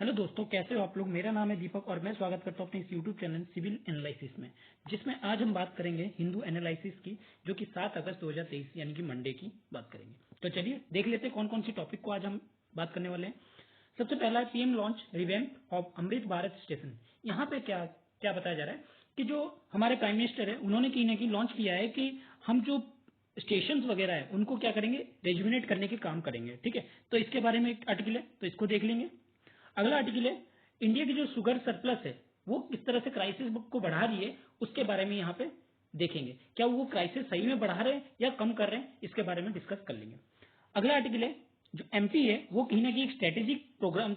Hello दोस्तों, कैसे हो आप लोग। मेरा नाम है दीपक और मैं स्वागत करता हूं अपने इस यूट्यूब चैनल सिविल एनालिसिस में, जिसमें आज हम बात करेंगे हिंदू एनालिसिस की, जो कि 7 अगस्त 2023 यानी कि मंडे की बात करेंगे। तो चलिए देख लेते हैं कौन कौन सी टॉपिक को आज हम बात करने वाले हैं। सबसे पहला है PM launch revamp of Amrit Bharat station. यहाँ पे क्या क्या बताया जा रहा है कि जो हमारे प्राइम मिनिस्टर है उन्होंने कहीं ना कहीं लॉन्च किया है कि हम जो स्टेशन वगैरह है उनको क्या करेंगे, रेजुविनेट करने के काम करेंगे। ठीक है, तो इसके बारे में एक आर्टिकल है, तो इसको देख लेंगे। अगला आर्टिकल है इंडिया की जो शुगर सरप्लस है वो किस तरह से क्राइसिस को बढ़ा रही है, उसके बारे में यहाँ पे देखेंगे। क्या वो क्राइसिस सही में बढ़ा रहे हैं या कम कर रहे हैं, इसके बारे में डिस्कस कर लेंगे। अगला आर्टिकल है जो एमपी है वो कहीं ना कहीं एक स्ट्रेटेजिक प्रोग्राम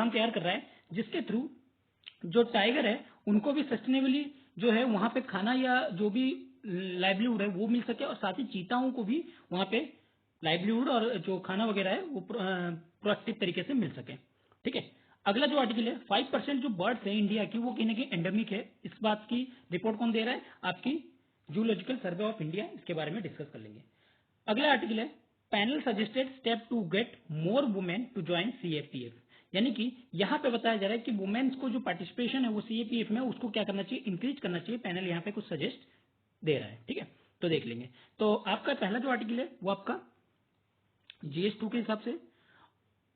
तैयार कर रहा है, जिसके थ्रू जो टाइगर है उनको भी सस्टेनेबली जो है वहां पे खाना या जो भी लाइवलीहुड है वो मिल सके, और साथ ही चीताओं को भी वहां पे लाइवलीहुड और जो खाना वगैरह है वो प्रोएक्टिव तरीके से मिल सके। ठीक है, अगला जो आर्टिकल है 5% जो बर्ड्स है इंडिया की वो कहीं ना कहीं एंडेमिक है। इस बात की रिपोर्ट कौन दे रहा है, आपकी जूलॉजिकल सर्वे ऑफ इंडिया, इसके बारे में डिस्कस कर लेंगे। अगला आर्टिकल है panel suggested step to get more women to join CAPF. यानी कि यहाँ पे बताया जा रहा है कि वुमेन्स को जो पार्टिसिपेशन है वो सीएपीएफ में उसको क्या करना चाहिए, इंक्रीज करना चाहिए। पैनल यहाँ पे कुछ सजेस्ट दे रहा है। ठीक है, तो देख लेंगे। तो आपका पहला जो आर्टिकल है वो आपका जीएस 2 के हिसाब से,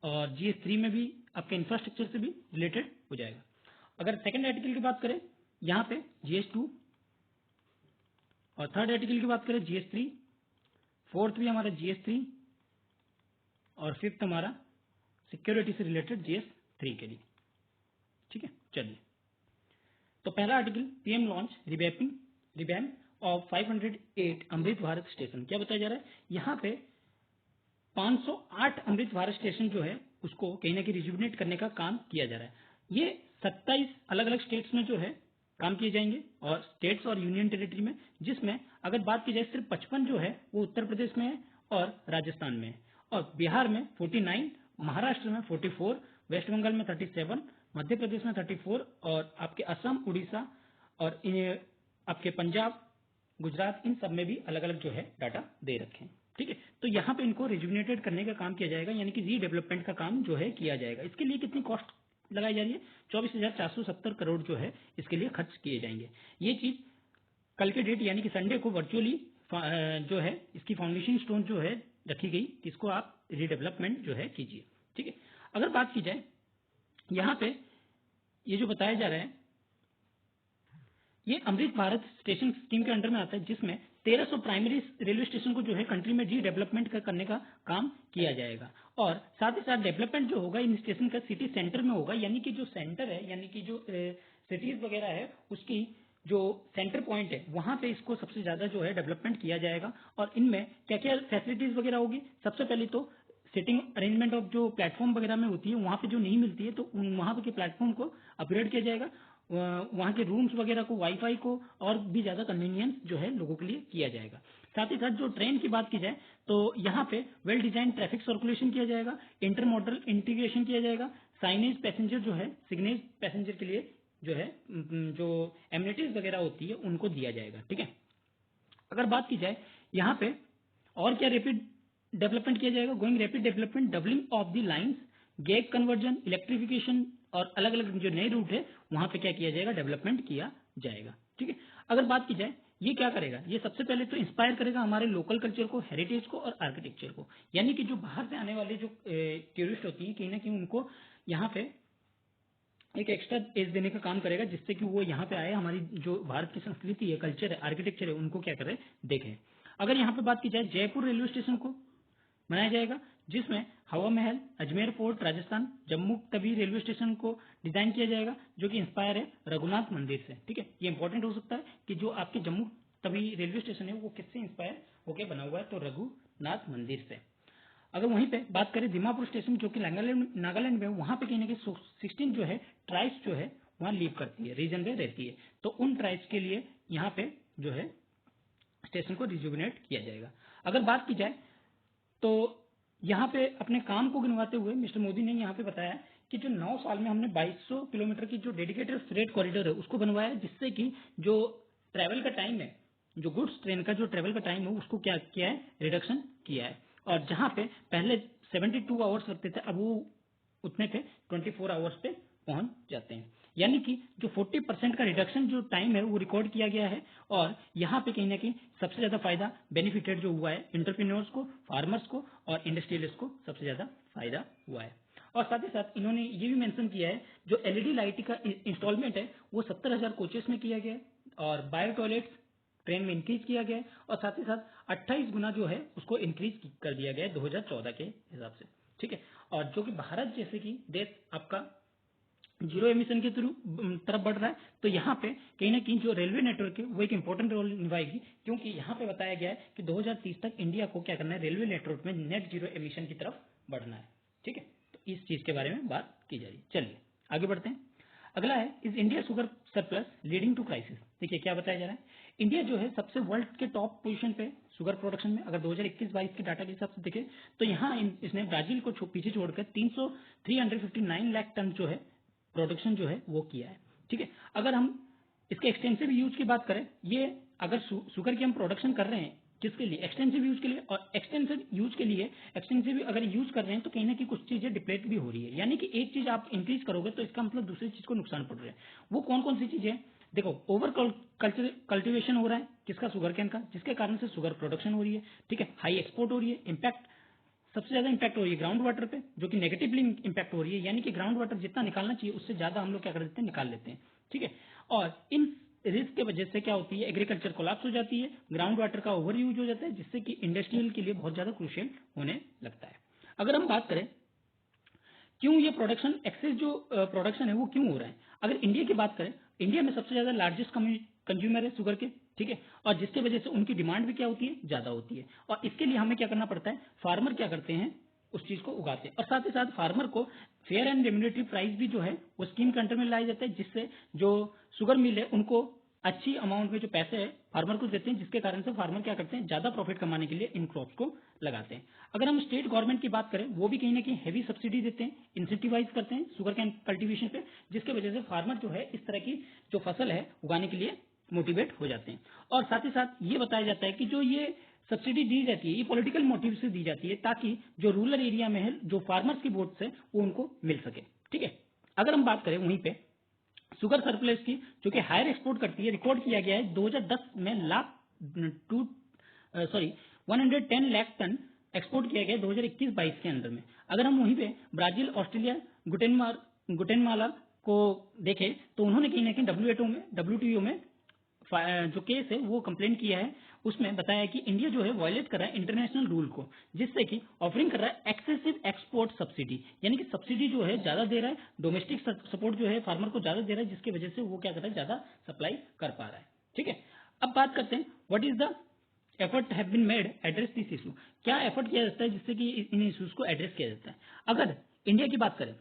और जीएस 3 में भी आपके इंफ्रास्ट्रक्चर से भी रिलेटेड हो जाएगा। अगर सेकंड आर्टिकल की बात करें यहाँ पे जीएस 2, और थर्ड आर्टिकल की बात करें जीएस 3, फोर्थ भी हमारा जीएस 3, और फिफ्थ हमारा सिक्योरिटी से रिलेटेड जीएस 3 के लिए। ठीक है, चलिए। तो पहला article PM launch revamp of 508 Amrit Bharat station. क्या बताया जा रहा है यहाँ पे 508 अमृत भारत स्टेशन जो है उसको कहीं ना कहीं रिजुविनेट करने का काम किया जा रहा है। ये 27 अलग अलग स्टेट्स में जो है काम किए जाएंगे, और स्टेट्स और यूनियन टेरिटरी में, जिसमें अगर बात की जाए सिर्फ 55 जो है वो उत्तर प्रदेश में है और राजस्थान में है, और बिहार में 49, महाराष्ट्र में 44, वेस्ट बंगाल में 37, मध्य प्रदेश में 34, और आपके असम, उड़ीसा और आपके पंजाब, गुजरात, इन सब में भी अलग अलग जो है डाटा दे रखे हैं। ठीक है, तो यहाँ पे इनको रिजुविनेटेड करने का काम किया जाएगा, यानी कि रीडेवलपमेंट का काम जो है किया जाएगा। इसके लिए कितनी कॉस्ट लगाई जा रही है, 24,470 करोड़ जो है इसके लिए खर्च किए जाएंगे। ये चीज कल के डेट यानी कि संडे को वर्चुअली जो है इसकी फाउंडेशन स्टोन जो है रखी गई, इसको आप रीडेवलपमेंट जो है कीजिए। ठीक है, अगर बात की जाए यहाँ पे ये जो बताया जा रहा है ये अमृत भारत स्टेशन स्कीम के अंडर में आता है, जिसमें 1300 प्राइमरी रेलवे स्टेशन को जो है कंट्री में रीडेवलपमेंट करने का काम किया जाएगा, और साथ ही साथ डेवलपमेंट जो होगा इन स्टेशन का सिटी सेंटर में होगा। यानी कि जो सेंटर है, यानी कि जो सिटीज वगैरह है उसकी जो सेंटर पॉइंट है वहां पे इसको सबसे ज्यादा जो है डेवलपमेंट किया जाएगा। और इनमें क्या क्या फैसिलिटीज वगैरह होगी, सबसे पहले तो सिटिंग अरेंजमेंट ऑफ जो प्लेटफॉर्म वगैरह में होती है वहां पे जो नहीं मिलती है तो वहां पे के प्लेटफॉर्म को अपग्रेड किया जाएगा, वहाँ के रूम्स वगैरह को, वाईफाई को और भी ज्यादा कन्वीनियंस जो है लोगों के लिए किया जाएगा। साथ ही साथ जो ट्रेन की बात की जाए तो यहाँ पे वेल डिजाइन ट्रैफिक सर्कुलेशन किया जाएगा, इंटरमोडल इंटीग्रेशन किया जाएगा, साइनेज पैसेंजर जो है, सिग्नेज पैसेंजर के लिए जो है जो एमिनिटीज वगैरह होती है उनको दिया जाएगा। ठीक है, अगर बात की जाए यहाँ पे और क्या रैपिड डेवलपमेंट किया जाएगा, going rapid development, doubling of the lines, gag conversion, electrification, और अलग अलग जो नए रूट है वहां पे क्या किया जाएगा, डेवलपमेंट किया जाएगा। ठीक है, अगर बात की जाए ये क्या करेगा, ये सबसे पहले तो इंस्पायर करेगा हमारे लोकल कल्चर को, हेरिटेज को और आर्किटेक्चर को। यानी कि जो बाहर से आने वाले जो टूरिस्ट होती हैं कहीं ना कहीं उनको यहाँ पे एक एक्स्ट्रा एज देने का काम करेगा, जिससे कि वो यहाँ पे आए, हमारी जो भारत की संस्कृति है, कल्चर है, आर्किटेक्चर है, उनको क्या करे, देखें। अगर यहाँ पे बात की जाए जयपुर रेलवे स्टेशन को बनाया जाएगा, जिसमें हवा महल, Ajmer fort Rajasthan, Jammu Tawi railway station को डिजाइन किया जाएगा, जो कि इंस्पायर है रघुनाथ मंदिर से। ठीक है, ये इंपॉर्टेंट हो सकता है कि जो आपके जम्मू तवी रेलवे स्टेशन है वो किससे इंस्पायर होकर बना हुआ है, तो रघुनाथ मंदिर से। अगर वहीं पे बात करें दीमापुर स्टेशन जो कि नागालैंड में, वहां पे कहीं ना कहीं 16 जो है ट्राइब्स जो है वहां लीव करती है, रीजन में रहती है, तो उन ट्राइब्स के लिए यहाँ पे जो है स्टेशन को रिजुविनेट किया जाएगा। अगर बात की जाए तो यहाँ पे अपने काम को गिनवाते हुए मिस्टर मोदी ने यहाँ पे बताया कि जो 9 साल में हमने 2200 किलोमीटर की जो डेडिकेटेड फ्रेट कॉरिडोर है उसको बनवाया है, जिससे कि जो ट्रैवल का टाइम है, जो गुड्स ट्रेन का जो ट्रैवल का टाइम है उसको क्या किया है, रिडक्शन किया है। और जहाँ पे पहले 72 आवर्स लगते थे, अब वो उतने पे 24 आवर्स पे पहुंच जाते हैं। यानी कि जो 40% का रिडक्शन जो टाइम है वो रिकॉर्ड किया गया है। और यहाँ पे कहीं ना कहीं सबसे ज्यादा फायदा बेनिफिटेड जो हुआ है एंटरप्रेन्योर्स को, फार्मर्स को और इंडस्ट्रियलिस्ट को सबसे ज्यादा फायदा हुआ है। और साथ ही साथ इन्होंने ये भी मेंशन किया है जो एलईडी लाइट का इंस्टॉलमेंट है वो 70,000 कोचेस में किया गया है और बायो टॉयलेट्स ट्रेन में इंक्रीज किया गया है और साथ ही साथ 28 गुना जो है उसको इंक्रीज कर दिया गया है 2014 के हिसाब से। ठीक है, और जो कि भारत जैसे कि देश आपका जीरो एमिशन के तरफ बढ़ रहा है, तो यहाँ पे कहीं ना कहीं जो रेलवे नेटवर्क है वो एक इंपॉर्टेंट रोल निभाएगी, क्योंकि यहाँ पे बताया गया है कि 2030 तक इंडिया को क्या करना है, रेलवे नेटवर्क में नेट जीरो एमिशन की तरफ बढ़ना है। ठीक है, तो इस चीज के बारे में बात की जा रही है। चलिए आगे बढ़ते हैं। अगला है is India sugar surplus leading to crisis. देखिए क्या बताया जा रहा है, इंडिया जो है सबसे वर्ल्ड के टॉप पोजीशन पे शुगर प्रोडक्शन में, अगर 2021-22 के डाटा के हिसाब से देखें तो यहाँ इसने ब्राजील को पीछे छोड़कर 359 लाख टन जो है प्रोडक्शन जो है वो किया है। ठीक है, अगर हम इसके एक्सटेंसिव यूज की बात करें, ये अगर शुगर की हम प्रोडक्शन कर रहे हैं किसके लिए, एक्सटेंसिव यूज के लिए, और एक्सटेंसिव यूज के लिए एक्सटेंसिव अगर यूज कर रहे हैं तो कहीं ना कहीं कुछ चीजें डिप्लेट भी हो रही है। यानी कि एक चीज आप इंक्रीज करोगे तो इसका मतलब दूसरी चीज को नुकसान पड़ रहा है। वो कौन कौन सी चीजें, देखो ओवर कल्टिवेशन हो रहा है किसका, शुगर कैन का, जिसके कारण से शुगर प्रोडक्शन हो रही है। ठीक है, हाई एक्सपोर्ट हो रही है, इम्पैक्ट सबसे ज्यादा इंपैक्ट हो रही है ग्राउंड वाटर पे, जो कि नेगेटिवली इंपैक्ट हो रही है। यानी कि ग्राउंड वाटर जितना निकालना चाहिए उससे ज्यादा हम लोग क्या कर देते हैं, निकाल लेते हैं। ठीक है, और इन रिस्क के वजह से क्या होती है, एग्रीकल्चर कोलैप्स हो जाती है, ग्राउंड वाटर का ओवर यूज हो जाता है, जिससे कि इंडस्ट्रियल के लिए बहुत ज्यादा क्रूशियल होने लगता है। अगर हम बात करें क्यों ये प्रोडक्शन एक्सेस जो प्रोडक्शन है वो क्यों हो रहा है, अगर इंडिया की बात करें, इंडिया में सबसे ज्यादा लार्जेस्ट कंज्यूमर है शुगर के। ठीक है, और जिसके वजह से उनकी डिमांड भी क्या होती है, ज्यादा होती है, और इसके लिए हमें क्या करना पड़ता है, फार्मर क्या करते हैं, उस चीज को उगाते हैं। और साथ ही साथ फार्मर को फेयर एंड रेम्युनरेटिव प्राइस भी जो है वो स्कीम के अंडर में लाया जाता है, जिससे जो शुगर मिल है उनको अच्छी अमाउंट में जो पैसे है फार्मर को देते हैं, जिसके कारण से फार्मर क्या करते हैं, ज्यादा प्रॉफिट कमाने के लिए इन क्रॉप्स को लगाते हैं। अगर हम स्टेट गवर्नमेंट की बात करें, वो भी कहीं ना कहीं हैवी सब्सिडी देते हैं, इंसेंटिवाइज करते हैं शुगर कैन कल्टीवेशन पे, जिसके वजह से फार्मर जो है इस तरह की जो फसल है उगाने के लिए मोटिवेट हो जाते हैं। और साथ ही साथ ये बताया जाता है कि जो ये सब्सिडी दी जाती है ये पॉलिटिकल मोटिव से दी जाती है, ताकि जो रूरल एरिया में है जो फार्मर्स की वोट है वो उनको मिल सके। ठीक है, अगर हम बात करें वहीं पे शुगर सरप्लस की, जो कि हायर एक्सपोर्ट करती है, रिकॉर्ड किया गया है 2010 में 110 लाख टन एक्सपोर्ट किया गया 2021-22 के अंदर में। अगर हम वहीं पे ब्राजील, ऑस्ट्रेलिया, गुटेनमाला को देखें तो उन्होंने कहीं ना कहीं डब्ल्यूटीओ में जो केस है वो कंप्लेंट किया है, उसमें बताया है कि इंडिया जो है वायलेट कर रहा है इंटरनेशनल रूल को, जिससे कि ऑफरिंग कर रहा है एक्सेसिव एक्सपोर्ट सब्सिडी, यानी कि सब्सिडी जो है ज्यादा दे रहा है, डोमेस्टिक सपोर्ट जो है फार्मर को ज्यादा दे रहा है, जिसकी वजह से वो क्या कर रहा है, ज्यादा सप्लाई कर पा रहा है। ठीक है, अब बात करते हैं what is the effort have been made address this issue, क्या एफर्ट किया जाता है जिससे कि इन इश्यूज को एड्रेस किया जाता है। अगर इंडिया की बात करें,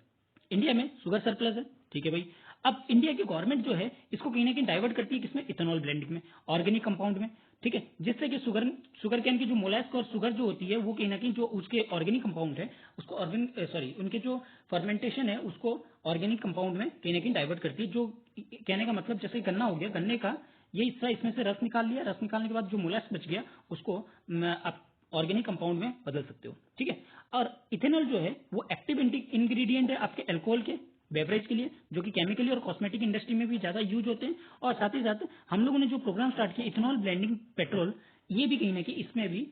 इंडिया में शुगर सरप्लस है। ठीक है भाई, अब इंडिया की गवर्नमेंट जो है इसको कहीं ना कहीं डाइवर्ट करती है किसमें, इथेनॉल ब्लेंडिंग में, ऑर्गेनिक कंपाउंड में। ठीक है, जिससे कि शुगर कैन की जो मोलास्क और शुगर जो होती है वो कहीं ना कहीं जो उसके ऑर्गेनिक कंपाउंड है उसको उनके जो फर्मेंटेशन है उसको ऑर्गेनिक कंपाउंड में कहीं ना कहीं डाइवर्ट करती है। जो कहने का मतलब जैसे गन्ना हो गया, गन्ने का ये हिस्सा इसमें से रस निकाल लिया, रस निकालने के बाद जो मोलास्क बच गया उसको आप ऑर्गेनिक कंपाउंड में बदल सकते हो। ठीक है, और इथेनॉल जो है वो एक्टिव इंग्रेडिएंट है आपके अल्कोहल के, बेवरेज के लिए, जो कि केमिकली और कॉस्मेटिक इंडस्ट्री में भी ज्यादा यूज होते हैं। और साथ ही साथ हम लोगों ने जो प्रोग्राम स्टार्ट किया इथेनॉल ब्लेंडिंग पेट्रोल, ये भी कहीं ना कहीं इसमें भी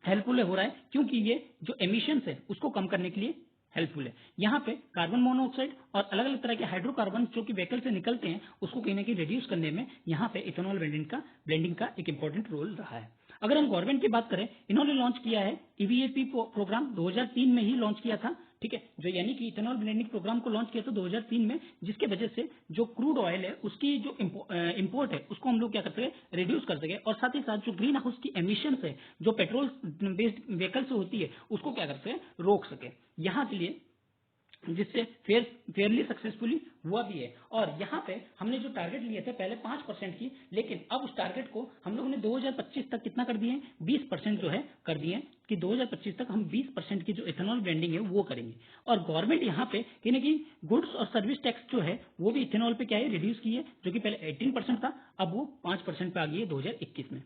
हेल्पफुल हो रहा है, क्योंकि ये जो एमिशंस है उसको कम करने के लिए हेल्पफुल है। यहाँ पे कार्बन मोनोऑक्साइड और अलग अलग तरह के हाइड्रोकार्बन जो कि व्हीकल से निकलते हैं उसको कहीं ना कहीं रिड्यूस करने में यहाँ पे इथेनॉल ब्लेंडिंग का एक इंपॉर्टेंट रोल रहा है। अगर हम गवर्नमेंट की बात करें, इन्होंने लॉन्च किया है ईवीएपी प्रोग्राम 2003 में ही लॉन्च किया था। ठीक है, जो यानी कि इथेनॉल ब्लेंडिंग प्रोग्राम को लॉन्च किया था 2003 में, जिसके वजह से जो क्रूड ऑयल है उसकी जो इंपोर्ट है उसको हम लोग क्या कर सके, रिड्यूस कर सके, और साथ ही साथ जो ग्रीन हाउस की एमिशन है जो पेट्रोल बेस्ड व्हीकल से होती है उसको क्या कर सके, रोक सके, यहाँ के लिए, जिससे फेयरली सक्सेसफुली हुआ भी है। और यहाँ पे हमने जो टारगेट लिए थे पहले 5% की, लेकिन अब उस टारगेट को हम लोगों ने 2025 तक कितना कर दिए, 20% जो है कर दिए, कि 2025 तक हम 20% की जो इथेनॉल ब्लेंडिंग है वो करेंगे। और गवर्नमेंट यहाँ पे कहीं ना कहीं गुड्स और सर्विस टैक्स जो है वो भी इथेनॉल पे क्या है, रिड्यूस की है, जो कि पहले 18% था, अब वो 5% पे आ गई है 2021 में।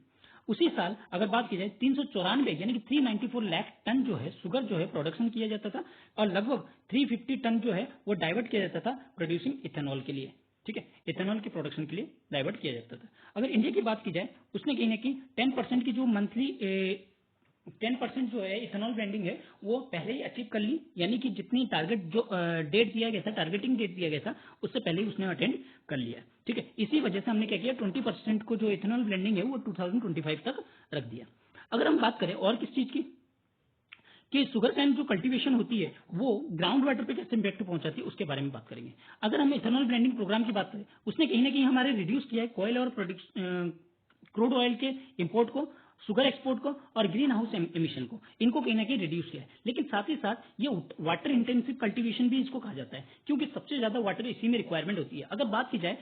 उसी साल अगर बात की जाए 394 यानी कि 394 लाख टन जो है शुगर जो है प्रोडक्शन किया जाता था और लगभग 350 टन जो है वो डाइवर्ट किया जाता था प्रोड्यूसिंग इथेनॉल के लिए। ठीक है, इथेनॉल के प्रोडक्शन के लिए डाइवर्ट किया जाता था। अगर इंडिया की बात की जाए उसने कहीं ना कहीं 10% की जो मंथली 10% जो है इथेनॉल ब्लेंडिंग है वो पहले ही अचीव कर ली, यानी कि जितनी टारगेट जो डेट दिया गया था, टारगेटिंग डेट दिया गया था, उससे पहले ही उसने अटेंड कर लिया। ठीक है, इसी वजह से हमने क्या किया 20% को जो इथेनॉल ब्लेंडिंग है वो 2025 तक रख दिया। अगर हम बात करें और किस चीज की कि शुगर कैन जो कल्टीवेशन होती है वो ग्राउंड वाटर पे कैसे इम्पैक्ट पहुंचाती है उसके बारे में बात करेंगे। अगर हम इथेनॉल ब्लेंडिंग प्रोग्राम की बात करें उसने कहीं ना कहीं हमारे रिड्यूस किया है कोयल और क्रूड ऑयल के इंपोर्ट को, शुगर एक्सपोर्ट को और ग्रीन हाउस एमिशन को, इनको कहीं ना कहीं रिड्यूस किया है। लेकिन साथ ही साथ ये वाटर इंटेंसिव कल्टीवेशन भी इसको कहा जाता है क्योंकि सबसे ज्यादा वाटर इसी में रिक्वायरमेंट होती है। अगर बात की जाए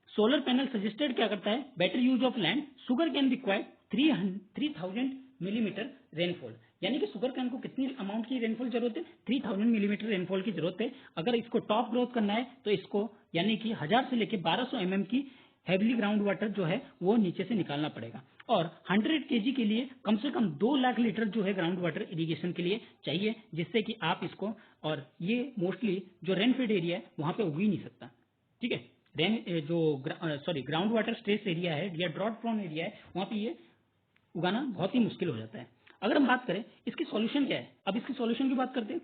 सोलर पैनल सजेस्टेड क्या करता है, better use of land, sugar cane require 3000 millimetre rainfall, यानी कि शुगर कैन को कितनी अमाउंट की रेनफॉल जरूरत है, 3000 मिलीमीटर रेनफॉल की जरूरत है। अगर इसको टॉप ग्रोथ करना है तो इसको यानी कि 1000 से लेकर 1200 mm की हैविली ग्राउंड वाटर जो है वो नीचे से निकालना पड़ेगा और 100 kg के लिए कम से कम 2 लाख लीटर जो है ग्राउंड वाटर इरिगेशन के लिए चाहिए, जिससे कि आप इसको, और ये मोस्टली जो रेनफेड एरिया है वहां पे उग ही नहीं सकता। ठीक है, ग्राउंड वाटर स्ट्रेस एरिया है या ड्रॉट प्रोन एरिया है वहां पे ये उगाना बहुत ही मुश्किल हो जाता है। अगर हम बात करें इसकी सॉल्यूशन क्या है, अब इसकी सॉल्यूशन की बात करते हैं।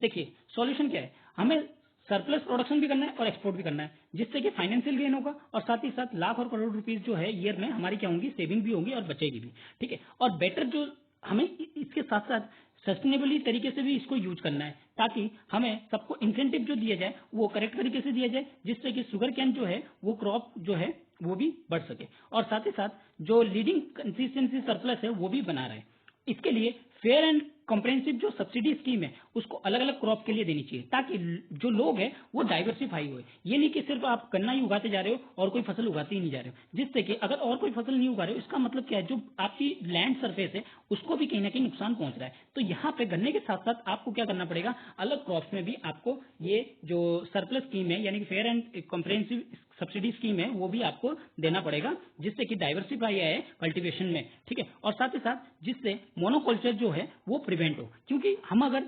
देखिए सॉल्यूशन क्या है, हमें सरप्लस प्रोडक्शन भी करना है और एक्सपोर्ट भी करना है, जिससे कि फाइनेंशियल गेन होगा और साथ ही साथ लाख और करोड़ रुपीस जो है ईयर में हमारी क्या होंगी, सेविंग भी होंगी और बचेगी भी। ठीक है, और बेटर जो हमें इसके साथ साथ सस्टेनेबली तरीके से भी इसको यूज करना है ताकि हमें सबको इंसेंटिव जो दिया जाए वो करेक्ट तरीके से दिया जाए, जिससे कि शुगर कैन जो है वो क्रॉप जो है वो भी बढ़ सके और साथ ही साथ जो लीडिंग कंसिस्टेंसी सरप्लस है वो भी बना रहे। इसके लिए फेयर एंड कॉम्प्रिहेंसिव जो सब्सिडी स्कीम है उसको अलग अलग क्रॉप के लिए देनी चाहिए ताकि जो लोग हैं वो डाइवर्सिफाई हुए। ये नहीं कि सिर्फ आप गन्ना ही उगाते जा रहे हो और कोई फसल उगाते ही नहीं जा रहे हो, जिससे कि अगर और कोई फसल नहीं उगा रहे हो इसका मतलब क्या है, जो आपकी लैंड सरफेस है उसको भी कहीं ना कहीं नुकसान पहुंच रहा है। तो यहाँ पे गन्ने के साथ साथ आपको क्या करना पड़ेगा, अलग क्रॉप्स में भी आपको ये जो सरप्लस स्कीम है यानी कि fair and comprehensive subsidy scheme है वो भी आपको देना पड़ेगा, जिससे कि डाइवर्सिफाई है कल्टीवेशन में। ठीक है, और साथ ही साथ जिससे मोनोकल्चर जो है वो प्रिवेंट हो, क्योंकि हम अगर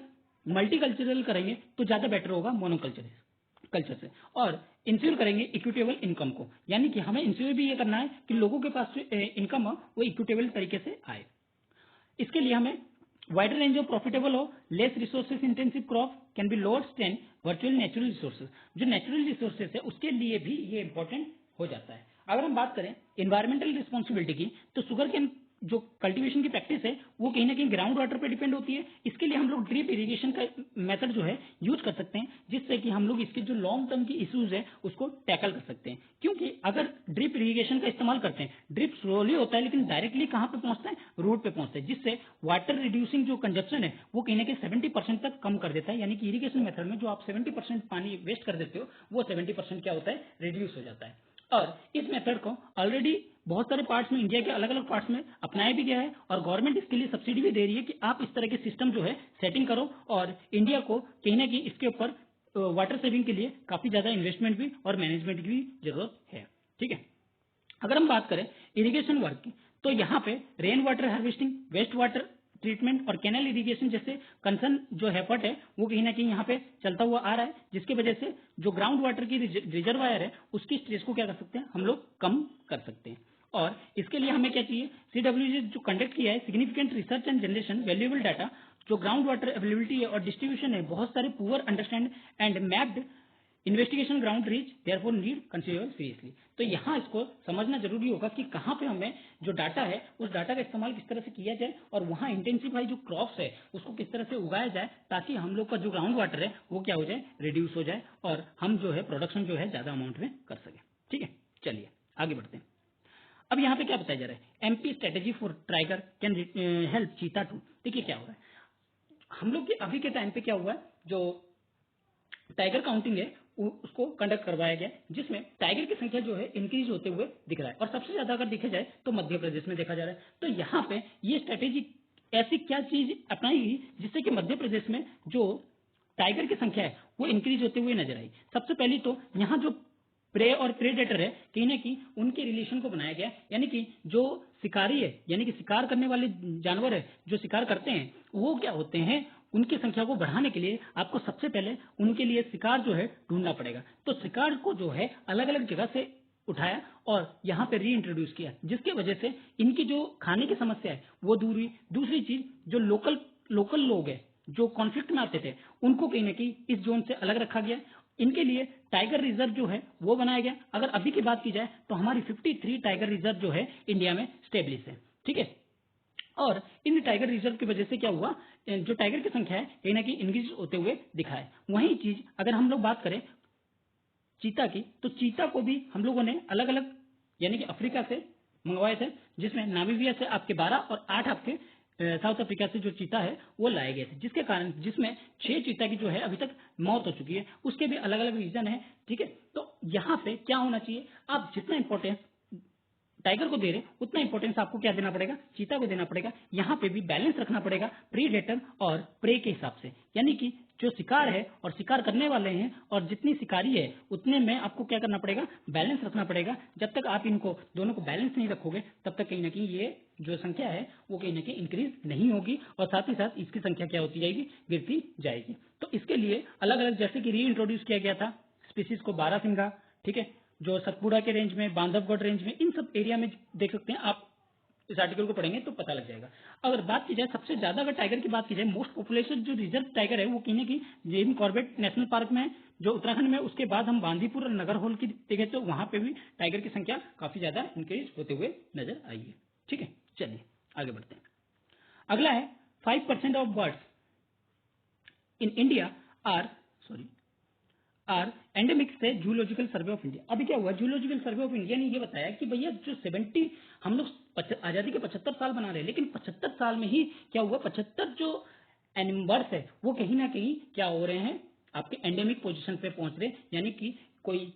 मल्टीकल्चरल करेंगे तो ज्यादा बेटर होगा कल्चर से, और इंश्योर करेंगे इक्विटेबल इनकम को, यानी कि हमें इंश्योर भी ये करना है कि लोगों के पास इनकम हो वो इक्विटेबल तरीके से आए। इसके लिए हमें वाइडर रेंज ऑफ प्रॉफिटेबल हो, less resources intensive crop can be lower strain virtual natural resources, जो नेचुरल रिसोर्सेज है उसके लिए भी ये इंपॉर्टेंट हो जाता है। अगर हम बात करें इन्वायरमेंटल रिस्पॉन्सिबिलिटी की तो शुगर कैन जो कल्टीवेशन की प्रैक्टिस है वो कहीं ना कहीं ग्राउंड वाटर पर डिपेंड होती है। इसके लिए हम लोग ड्रिप इरिगेशन का मेथड जो है यूज कर सकते हैं, जिससे कि हम लोग इसके जो लॉन्ग टर्म की इश्यूज है उसको टैकल कर सकते हैं। क्योंकि अगर ड्रिप इरिगेशन का इस्तेमाल करते हैं, ड्रिप स्लोली होता है लेकिन डायरेक्टली कहां पे पहुंचता है, रूट पे पहुंचता है, जिससे वाटर रिड्यूसिंग जो कंजप्शन है वो कहीं ना कहीं 70% तक कम कर देता है। यानी कि इरिगेशन मेथड में जो आप 70% पानी वेस्ट कर देते हो वो 70% क्या होता है, रिड्यूस हो जाता है। और इस मेथड को ऑलरेडी बहुत सारे पार्ट्स में, इंडिया के अलग अलग पार्ट्स में अपनाया भी गया है और गवर्नमेंट इसके लिए सब्सिडी भी दे रही है कि आप इस तरह के सिस्टम जो है सेटिंग करो, और इंडिया को कहीं ना कहीं इसके ऊपर वाटर सेविंग के लिए काफी ज्यादा इन्वेस्टमेंट भी और मैनेजमेंट की भी जरूरत है। ठीक है, अगर हम बात करें इरिगेशन वर्क की तो यहाँ पे rain water harvesting, waste water treatment और कैनल इरिगेशन जैसे कंसर्न जो एफर्ट है वो कहीं ना कहीं यहाँ पे चलता हुआ आ रहा है, जिसकी वजह से जो ग्राउंड वाटर की रिजर्वायर है उसकी स्ट्रेस को क्या कर सकते हैं, हम लोग कम कर सकते हैं। और इसके लिए हमें क्या चाहिए, सीडब्ल्यूजी जो कंडक्ट किया है significant research and generation valuable data, जो ग्राउंड वाटर अवेलेबिलिटी है और डिस्ट्रीब्यूशन है, बहुत सारे poor understand and mapped investigation ground reach therefore need consider seriously. तो यहाँ इसको समझना जरूरी होगा कि कहाँ पे हमें जो डाटा है उस डाटा का इस्तेमाल किस तरह से किया जाए और वहाँ इंटेंसिफाई जो क्रॉप्स है उसको किस तरह से उगाया जाए ताकि हम लोग का जो ग्राउंड वाटर है वो क्या हो जाए, रिड्यूस हो जाए और हम जो है प्रोडक्शन जो है ज्यादा अमाउंट में कर सके। ठीक है, चलिए आगे बढ़ते हैं। अब यहाँ पे क्या बताया जा रहा है, MP strategy for tiger can help चीता टू। देखिए क्या हो रहा है, हम लोग के अभी के टाइम पे क्या हुआ है, जो टाइगर काउंटिंग है उसको कंडक्ट करवाया गया, जिसमें टाइगर की संख्या जो है इंक्रीज होते हुए दिख रहा है और सबसे ज्यादा अगर देखा जाए तो मध्य प्रदेश में देखा जा रहा है। तो यहाँ पे ये स्ट्रेटेजी ऐसी क्या चीज अपनाई गई जिससे कि मध्य प्रदेश में जो टाइगर की संख्या है वो इंक्रीज होते हुए नजर आई। सबसे पहले तो यहाँ जो प्रे और प्रेडेटर है, कहीं ना कहीं उनके रिलेशन को बनाया गया, यानी कि जो शिकारी है, यानी कि शिकार करने वाले जानवर है, जो शिकार करते हैं, वो क्या होते हैं, उनकी संख्या को बढ़ाने के लिए आपको सबसे पहले उनके लिए शिकार जो है ढूंढना पड़ेगा। तो शिकार को जो है अलग अलग जगह से उठाया और यहाँ पे री इंट्रोड्यूस किया, जिसके वजह से इनकी जो खाने की समस्या है वो दूर हुई। दूसरी चीज, जो लोकल लोकल लोग हैं जो कॉन्फ्लिक्ट में आते थे, उनको कहीं ना कहीं इस जोन से अलग रखा गया। इनके लिए टाइगर रिजर्व जो है वो बनाया गया। अगर अभी की बात की जाए तो हमारी 53 टाइगर रिजर्व जो है इंडिया में स्टेब्लिश है, ठीक है। और इन टाइगर रिजर्व की वजह से क्या हुआ, जो टाइगर की संख्या है कहीं ना कहीं इंक्रीज होते हुए दिखा है। वही चीज अगर हम लोग बात करें चीता की, तो चीता को भी हम लोगों ने अलग अलग यानी कि अफ्रीका से मंगवाए थे, जिसमें नामीबिया से आपके 12 और 8 आपके साउथ अफ्रीका से जो चीता है वो लाए गए थे, जिसके कारण जिसमें 6 चीता की जो है अभी तक मौत हो चुकी है। उसके भी अलग अलग रीजन है, ठीक है। तो यहाँ पे क्या होना चाहिए, आप जितना इंपॉर्टेंस टाइगर को दे रहे उतना इंपॉर्टेंस आपको क्या देना पड़ेगा, चीता को देना पड़ेगा। यहाँ पे भी बैलेंस रखना पड़ेगा प्रीडेटर और प्रे के हिसाब से, यानी कि जो शिकार है और शिकार करने वाले हैं और जितनी शिकारी है उतने में आपको क्या करना पड़ेगा, बैलेंस रखना पड़ेगा। जब तक आप इनको दोनों को बैलेंस नहीं रखोगे तब तक कहीं ना कहीं ये जो संख्या है वो कहीं ना कहीं इंक्रीज नहीं होगी और साथ ही साथ इसकी संख्या क्या होती जाएगी, गिरती जाएगी। तो इसके लिए अलग अलग जैसे कि री इंट्रोड्यूस किया गया था स्पीसीज को, बारहसिंगा, ठीक है, जो सतपुड़ा के रेंज में, बांधवगढ़ रेंज में, इन सब एरिया में देख सकते हैं आप। इस आर्टिकल को पढ़ेंगे तो पता लग जाएगा। अगर बात की जाए सबसे ज्यादा, अगर टाइगर की बात की जाए, मोस्ट पॉपुलेशन जो रिजर्व टाइगर है वो कहीं ना कहीं जिम कॉर्बेट नेशनल पार्क में है जो उत्तराखंड में। उसके बाद हम बांदीपुर और नगर होल की देखें तो वहां पे भी टाइगर की संख्या काफी ज्यादा इंक्रीज होते हुए नजर आई है, ठीक है। चलिए आगे बढ़ते हैं। अगला है 5% of birds in India are sorry are endemic से जूलॉजिकल सर्वे ऑफ इंडिया। अभी क्या हुआ, जूलॉजिकल सर्वे ऑफ इंडिया ने ये बताया कि भैया जो 70 हम लोग आजादी के 75 साल बना रहे हैं, लेकिन 75 साल में ही क्या हुआ, 75 जो एनिमल्स है वो कहीं ना कहीं क्या हो रहे हैं, आपके एंडेमिक पोजीशन पे पहुंच रहे हैं, यानी कि कोई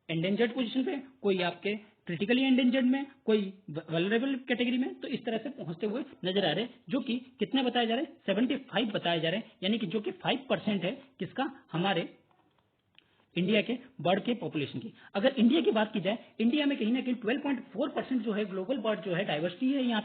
एंडेंजर्ड पोजीशन पे, कोई आपके क्रिटिकली एंडेंजर्ड में, कोई वल्नरेबल कैटेगरी में। तो इस तरह से पहुंचते हुए नजर आ रहे हैं, जो कि कितने बताए जा रहे हैं, 75 बताए जा रहे हैं, यानी कि जो कि 5% है किसका, हमारे इंडिया के बर्ड के पॉपुलेशन की। अगर इंडिया की बात की जाए, इंडिया में कहीं ना कहीं 12.4% जो है ग्लोबल बर्ड जो है डाइवर्सिटी है। यहाँ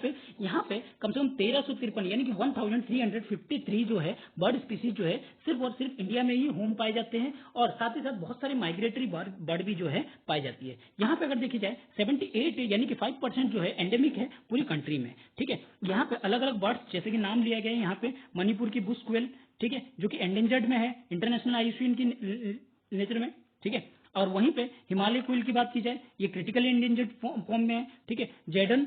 पे कम से कम 1353 यानी कि 1353 जो है बर्ड स्पीसीज जो है सिर्फ और सिर्फ इंडिया में ही होम पाए जाते हैं, और साथ ही साथ बहुत सारे माइग्रेटरी बर्ड भी जो है पाई जाती है। यहाँ पे अगर देखी जाए 78 यानी कि 5% जो है एंडेमिक है पूरी कंट्री में, ठीक है। यहाँ पे अलग अलग बर्ड्स जैसे कि नाम लिया गया है, यहाँ पे मणिपुर की बुश क्वेल, ठीक है, जो कि एंडेंजर्ड में है इंटरनेशनल आईयूसीएन की नेचर में, ठीक है। और वहीं पे हिमालय क्विल की बात की जाए, ये क्रिटिकली एंडेंजर्ड फॉर्म में है, ठीक है। जेडन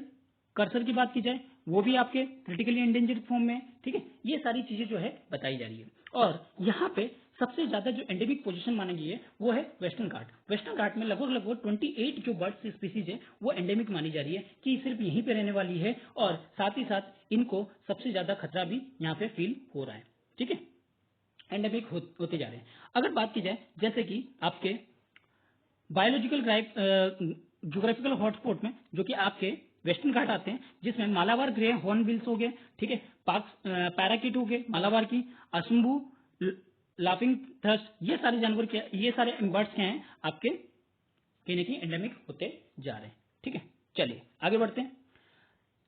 कर्सर की बात की जाए, वो भी आपके क्रिटिकली एंडेंजर्ड फॉर्म में है, ठीक है। ये सारी चीजें जो है बताई जा रही है। और यहाँ पे सबसे ज्यादा जो एंडेमिक पोजीशन मानी गई है वो है वेस्टर्न घाट। वेस्टर्न घाट में लगभग लगभग 28 जो बर्ड स्पीसीज है वो एंडेमिक मानी जा रही है कि सिर्फ यहीं पे रहने वाली है, और साथ ही साथ इनको सबसे ज्यादा खतरा भी यहाँ पे फील हो रहा है, ठीक है। एंडेमिक होते जा रहे हैं। अगर बात की जाए जैसे कि आपके बायोलॉजिकल ज्योग्राफिकल हॉटस्पॉट में, जो कि आपके वेस्टर्न घाट आते हैं, जिसमें मालाबार ग्रे हॉर्नबिल्स हो गए, ठीक है, पैराकिट हो गए मालाबार की, असम्बू, लाफिंग थ्रस्ट, ये सारे जानवर क्या, ये सारे बर्ड्स क्या हैं आपके कहीं ना कहीं एंडेमिक होते जा रहे हैं, ठीक है। चलिए आगे बढ़ते हैं।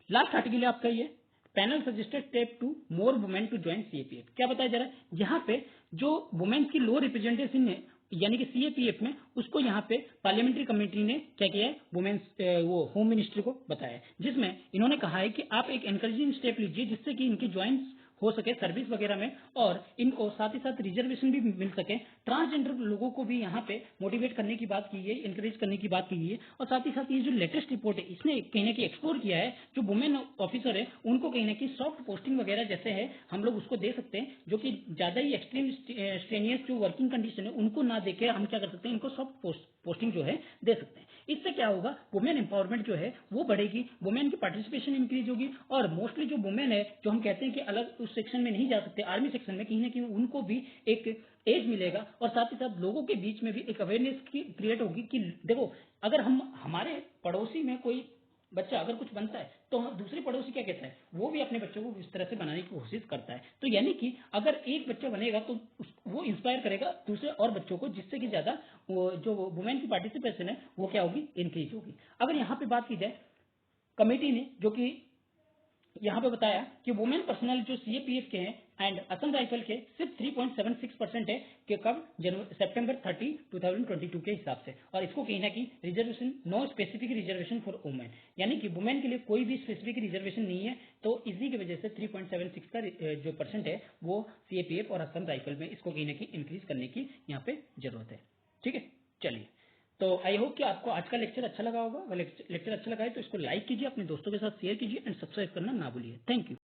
लास्ट आर्टिकल आपका ये panel suggested step to more women to join CAPF. क्या बताया जा रहा है, यहाँ पे जो वुमेन की लो रिप्रेजेंटेशन है यानी कि सीएपीएफ में, उसको यहाँ पे पार्लियामेंट्री कमेटी ने क्या किया है, वुमेन्स वो होम मिनिस्ट्री को बताया है, जिसमें इन्होंने कहा है कि आप एक एनकरेजिंग स्टेप लीजिए जिससे कि इनकी ज्वाइन हो सके सर्विस वगैरह में, और इनको साथ ही साथ रिजर्वेशन भी मिल सके। ट्रांसजेंडर लोगों को भी यहाँ पे मोटिवेट करने की बात की है, इंकरेज करने की बात की है। और साथ ही साथ ये जो लेटेस्ट रिपोर्ट है इसने कहीं ना कहीं एक्सप्लोर किया है, जो वुमेन ऑफिसर है उनको कहीं ना कहीं सॉफ्ट पोस्टिंग वगैरह जैसे है हम लोग उसको दे सकते हैं, जो कि ज्यादा ही एक्सट्रीम स्ट्रेनियस जो वर्किंग कंडीशन है उनको ना देके हम क्या कर सकते हैं, इनको सॉफ्ट पोस्टिंग जो है दे सकते हैं। इससे क्या होगा, वुमेन एम्पावरमेंट जो है वो बढ़ेगी, वुमेन की पार्टिसिपेशन इंक्रीज होगी, और मोस्टली जो वुमेन है जो हम कहते हैं कि अलग उस सेक्शन में नहीं जा सकते, आर्मी सेक्शन में, कहीं ना कहीं उनको भी एक एज मिलेगा, और साथ ही साथ लोगों के बीच में भी एक अवेयरनेस की क्रिएट होगी कि देखो अगर हम हमारे पड़ोसी में कोई बच्चा अगर कुछ बनता है तो दूसरे पड़ोसी क्या कहता है, वो भी अपने बच्चों को इस तरह से बनाने की कोशिश करता है। तो यानी कि अगर एक बच्चा बनेगा तो वो इंस्पायर करेगा दूसरे और बच्चों को, जिससे कि ज्यादा जो वुमेन की पार्टिसिपेशन है वो क्या होगी, इंक्रीज होगी। अगर यहाँ पे बात की जाए, कमेटी ने जो कि यहाँ पे बताया कि वुमेन पर्सनल जो सीएपीएफ के हैं एंड असम राइफल के सिर्फ 3.76% है कि कब सितंबर 30, 2022 के हिसाब से। और इसको कहीं ना कहीं reservation, no specific reservation for women, यानी कि वुमेन के लिए कोई भी स्पेसिफिक रिजर्वेशन नहीं है। तो इसी की वजह से 3.76 का जो परसेंट है वो सीएपीएफ और असम राइफल में इसको कहीं ना कहीं इंक्रीज करने की यहाँ पे जरूरत है। ठीक है, चलिए। तो आई होप कि आपको आज का लेक्चर अच्छा लगा होगा। अगर लेक्चर अच्छा लगा है तो इसको लाइक कीजिए, अपने दोस्तों के साथ शेयर कीजिए एंड सब्सक्राइब करना ना भूलिए। Thank you.